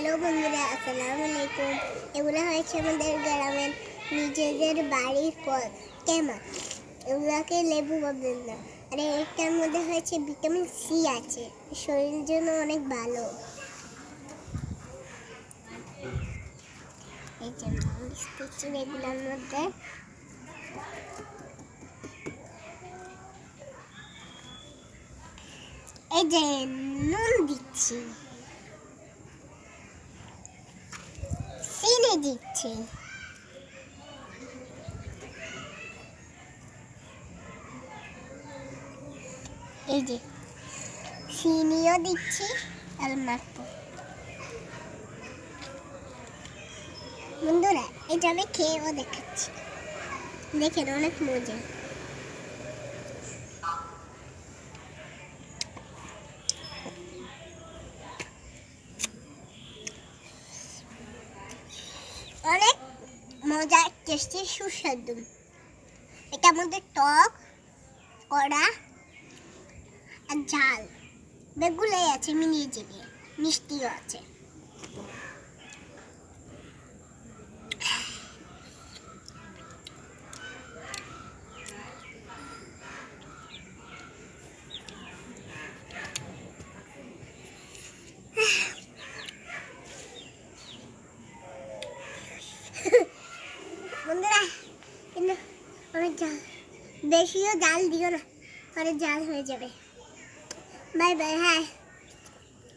Hello বন্ধুরা, আসসালামু আলাইকুম। এগুলো হয়েছে আমাদের গ্রামের নিজেদের বাড়ির ফল। কেমন এগুলোকে লেবু বলবেন না। আর এটার মধ্যে হয়েছে ভিটামিন সি আছে, শরীরের জন্য অনেক ভালো। এই যে মরিচ দিচ্ছি এগুলোর মধ্যে। এই যে নুন দিচ্ছি, চিনি দিচ্ছি, এই যে চিনিও দিচ্ছি আর মাখবো। বন্ধুরা, এটা আমি খেয়েও দেখাচ্ছি, দেখেন অনেক মজা। অনেক মজা, টেস্টি, সুস্বাদু। এটার মধ্যে টক, কড়া আর ঝাল বেগুলাই আছে, মিলিয়ে জিনিয়ে মিষ্টিও আছে। বন্ধুরা, কিন্তু অনেক ঝাল, বেশিও জাল দিও না, পরে জাল হয়ে যাবে। Bye bye. হ্যাঁ।